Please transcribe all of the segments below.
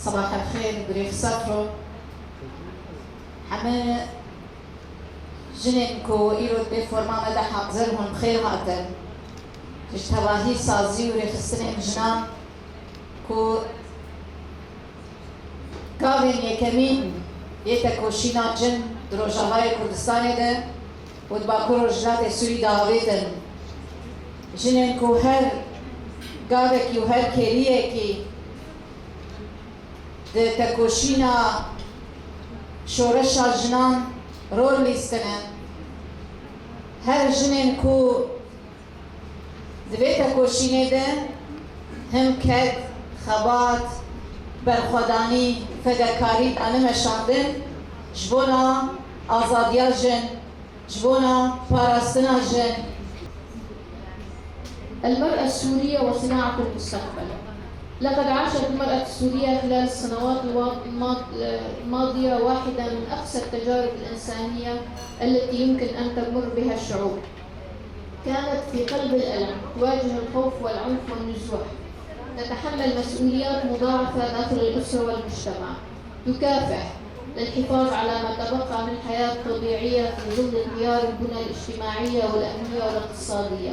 صباح الخير بريف صفرو حما جنين كو إيرو بفورما مدى حقزرهم خير هاتن تشتباهي سازي وريف السنة جنا كو كاوين يكمين يتكو شينا جن دروجاهای کردستان ده و دباکو رجلات سوری داویدن جنین کو هر گاوکی و هر کلیه کی ده تکوشینا شورش جنان رول لیستنن هر جنین کو دوی تکوشینه ده هم کد خبات برخودانی فداکاری انمشاندن جبونا آزادیا جن جبونا باراستنا جن. المرأة السورية وصناعة المستقبل. لقد عاشت المرأة السورية خلال السنوات الماضية واحدة من أقصى التجارب الإنسانية التي يمكن أن تمر بها الشعوب. كانت في قلب الألم، تواجه الخوف والعنف والنزوح، تتحمل مسؤوليات مضاعفة داخل الأسرة والمجتمع، تكافح للحفاظ على ما تبقى من حياة طبيعية في ظل انهيار البنى الاجتماعية والأمنية والاقتصادية.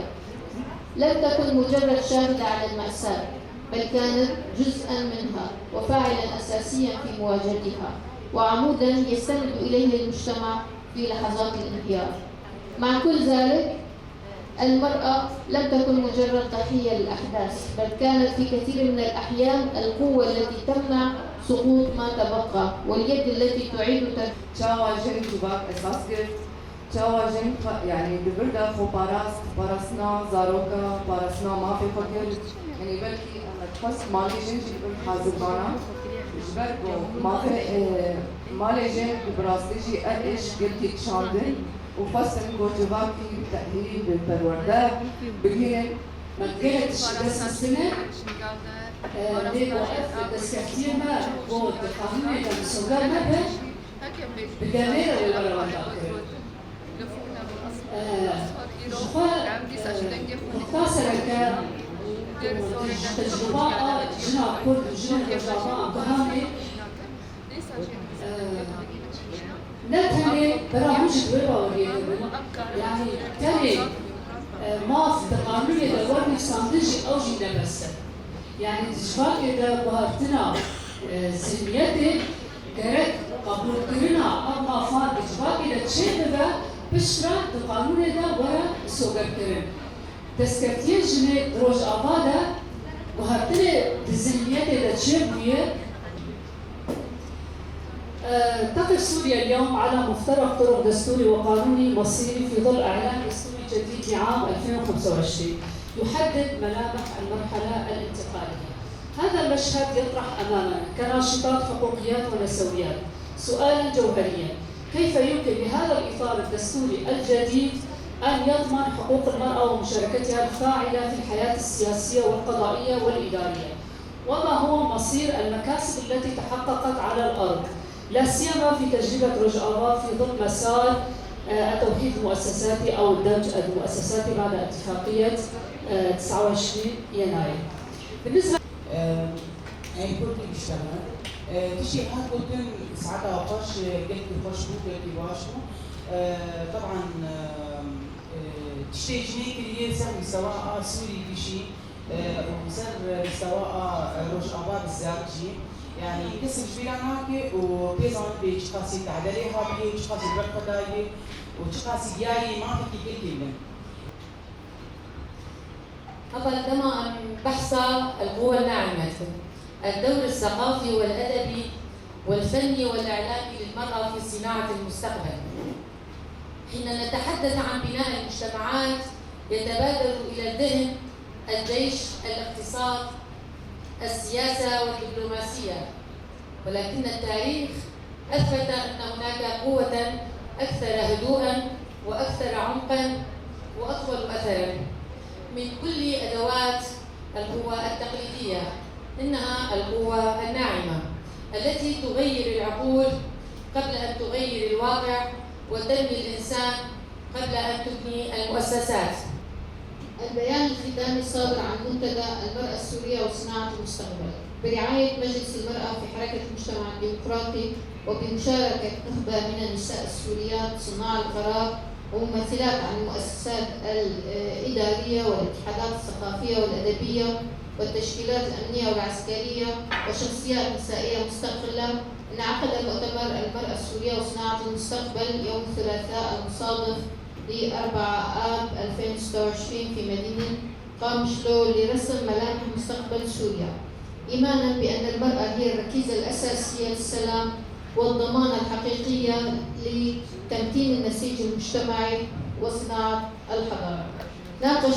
لم تكن مجرد شاهدة على المأساة، بل كانت جزءاً منها وفاعلاً أساسياً في مواجهتها، وعموداً يستند إليه المجتمع في لحظات الانهيار. مع كل ذلك، المرأة لم تكن مجرد ضحية للأحداث، بل كانت في كثير من الأحيان القوة التي تمنع سقوط ما تبقى واليد التي تعيد تواجن جباك أساس قرت تواجن يعني ببردة خو باراسنا زاروكا باراسنا ما في فكر يعني بلكي أنا تحس ما ليجن جبر حاضرنا جبركو ما ليجن ببراستيجي أدش قلتي تشاندن وفصل كوجباكي بالتأهيل بالبرودة بقين مدينة الشمس السنة دي وقف تسكتير ما بود قانون المسؤولية ما به بجميع الولايات مختصرة كتجربة جنا كل جنا تجربة بهامي نتهني برامج الولايات يعني تاني ما في تقانون الولايات ساندج أو جنا بس يعني تشفاك إذا بهرتنا زميته كرت قبول كرنا أما فان تشفاك إذا تشيء بذا بشرة تقانون إذا ورا سوغر كرن تسكتير جنة روج أبادا بهرتنا زميته إذا تشيء بيه تقف سوريا اليوم على مفترق طرق دستوري وقانوني مصيري في ظل إعلان دستوري جديد لعام 2025 يحدد ملامح المرحلة الانتقالية. هذا المشهد يطرح أمامنا كناشطات حقوقيات ونسويات سؤالا جوهريا: كيف يمكن لهذا الإطار الدستوري الجديد أن يضمن حقوق المرأة ومشاركتها الفاعلة في الحياة السياسية والقضائية والإدارية؟ وما هو مصير المكاسب التي تحققت على الأرض، لا سيما في تجربة روجافا في ضمن مسار التوحيد المؤسساتي أو الدمج المؤسساتي بعد اتفاقية 29 يناير. بالنسبة يعني كنت بشتغل تشي حد كنت ساعتها وقاش قلت خوش بو قلت واشو طبعا تشتي جنيك اللي يسمي سواء سوري بشي ومسر سواء روج أبا بالزاجي يعني كسر جبيلا معك وبيزان بيشخاصي تعدلي هامي وشخاصي برقداي وشخاصي دياري ما فيك كل قدم بحث القوى الناعمة، الدور الثقافي والأدبي والفني والإعلامي للمرأة في صناعة المستقبل. حين نتحدث عن بناء المجتمعات يتبادر إلى الذهن الجيش، الاقتصاد، السياسة والدبلوماسية، ولكن التاريخ أثبت أن هناك قوة أكثر هدوءاً وأكثر عمقاً وأطول أثراً من كل أدوات القوى التقليدية. إنها القوى الناعمة التي تغير العقول قبل أن تغير الواقع وتبني الإنسان قبل أن تبني المؤسسات. البيان الختامي الصادر عن منتدى المرأة السورية وصناعة المستقبل. برعاية مجلس المرأة في حركة المجتمع الديمقراطي وبمشاركة نخبة من النساء السوريات صناع القرار وممثلات عن المؤسسات الإدارية والاتحادات الثقافية والأدبية والتشكيلات الأمنية والعسكرية وشخصيات نسائية مستقلة، انعقد مؤتمر المرأة السورية وصناعة المستقبل يوم الثلاثاء المصادف ل 4 آب 2026 في مدينة قامشلو لرسم ملامح مستقبل سوريا، إيمانا بأن المرأة هي الركيزة الأساسية للسلام والضمانة الحقيقية لتمتين النسيج المجتمعي وصناعة الحضارة. ناقش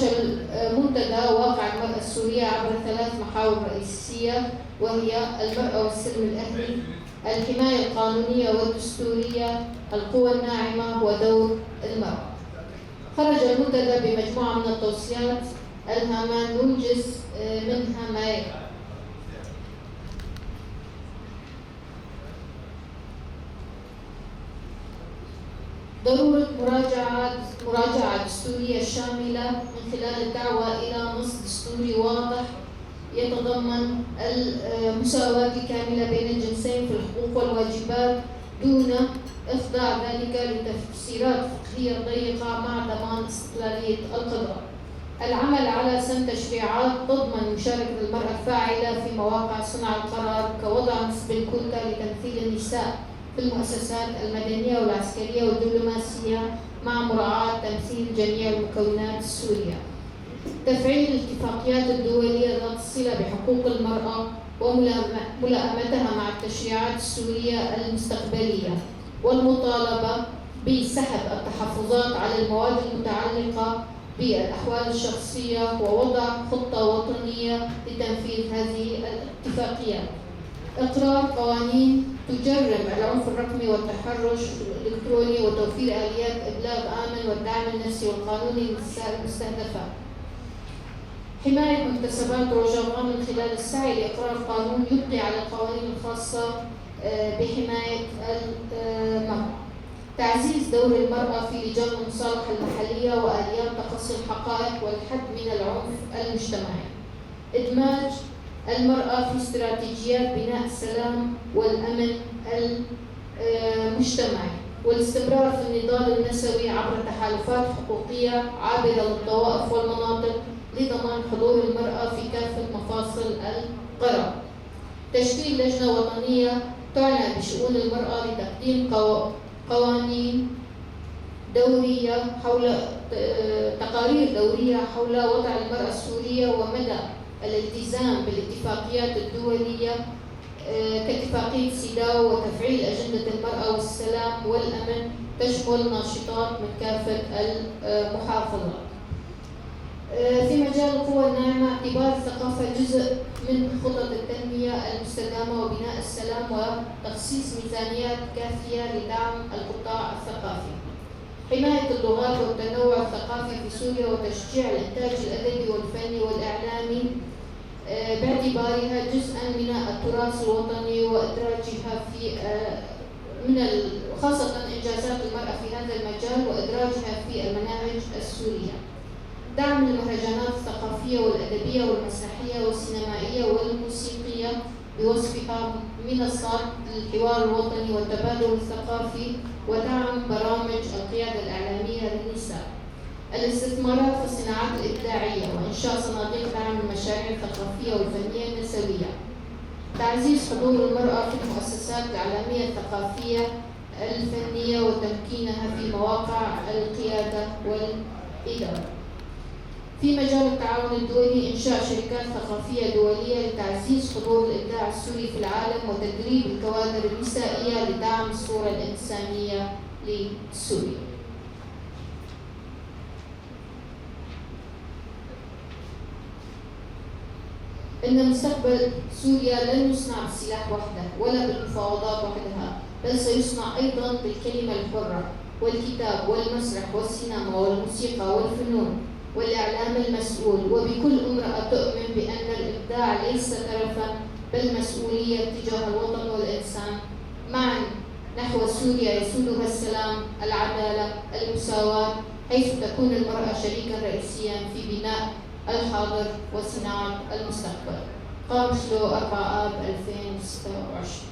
المنتدى واقع المرأة السورية عبر 3 محاور رئيسية، وهي المرأة والسلم الأهلي، الحماية القانونية والدستورية، القوى الناعمة ودور المرأة. خرج المنتدى بمجموعة من التوصيات الهامة نوجز منها ما يلي: ضرورة مراجعة دستورية شاملة من خلال الدعوة إلى نص دستوري واضح يتضمن المساواة الكاملة بين الجنسين في الحقوق والواجبات دون إخضاع ذلك لتفسيرات فقهية ضيقة مع ضمان استقلالية القضاء. العمل على سن تشريعات تضمن مشاركة المرأة الفاعلة في مواقع صنع القرار كوضع نصب الكوتا لتمثيل النساء في المؤسسات المدنية والعسكرية والدبلوماسية مع مراعاة تمثيل جميع المكونات السورية. تفعيل الاتفاقيات الدولية ذات الصلة بحقوق المرأة وملائمتها مع التشريعات السورية المستقبلية، والمطالبة بسحب التحفظات على المواد المتعلقة بالأحوال الشخصية ووضع خطة وطنية لتنفيذ هذه الاتفاقيات. إقرار قوانين تجرم العنف الرقمي والتحرش الإلكتروني وتوفير آليات إبلاغ آمن والدعم النفسي والقانوني للنساء المستهدفة. حماية مكتسبات روجافا من خلال السعي لإقرار قانون يبقي على القوانين الخاصة بحماية المرأة. تعزيز دور المرأة في لجان المصالحة المحلية وآليات تقصي الحقائق والحد من العنف المجتمعي. إدماج المرأة في استراتيجيات بناء السلام والأمن المجتمعي، والاستمرار في النضال النسوي عبر تحالفات حقوقية عابرة للطوائف والمناطق لضمان حضور المرأة في كافة مفاصل القرار. تشكيل لجنة وطنية تعنى بشؤون المرأة لتقديم قوانين دورية حول تقارير دورية حول وضع المرأة السورية ومدى الالتزام بالاتفاقيات الدولية كاتفاقية سيداو، وتفعيل أجندة المرأة والسلام والأمن تشمل ناشطات من كافة المحافظات. في مجال القوى الناعمة، اعتبار الثقافة جزء من خطط التنمية المستدامة وبناء السلام وتخصيص ميزانيات كافية لدعم القطاع الثقافي. حماية اللغات والتنوع الثقافي في سوريا وتشجيع الإنتاج الأدبي والفني والإعلامي باعتبارها جزءا من التراث الوطني وإدراجها في خاصة إنجازات المرأة في هذا المجال وإدراجها في المناهج السورية. دعم المهرجانات الثقافية والأدبية والمسرحية والسينمائية والموسيقية بوصفها منصات للحوار الوطني والتبادل الثقافي، ودعم برامج القيادة الإعلامية للنساء. الاستثمارات في الصناعات الإبداعية وإنشاء صناديق دعم المشاريع الثقافية والفنية النسوية. تعزيز حضور المرأة في المؤسسات الإعلامية الثقافية الفنية وتمكينها في مواقع القيادة والإدارة. في مجال التعاون الدولي، إنشاء شركات ثقافية دولية لتعزيز حضور الإبداع السوري في العالم وتدريب الكوادر النسائية لدعم الصورة الإنسانية لسوريا. إن مستقبل سوريا لن يصنع بالسلاح وحده ولا بالمفاوضات وحدها، بل سيصنع أيضا بالكلمة الحرة والكتاب والمسرح والسينما والموسيقى والفنون والإعلام المسؤول، وبكل امرأة تؤمن بأن الإبداع ليس ترفا بل مسؤولية تجاه الوطن والإنسان معا نحو سوريا يسودها السلام، العدالة، المساواة، حيث تكون المرأة شريكا رئيسيا في بناء الحاضر وصناعة المستقبل. قام له 4 آب 2026.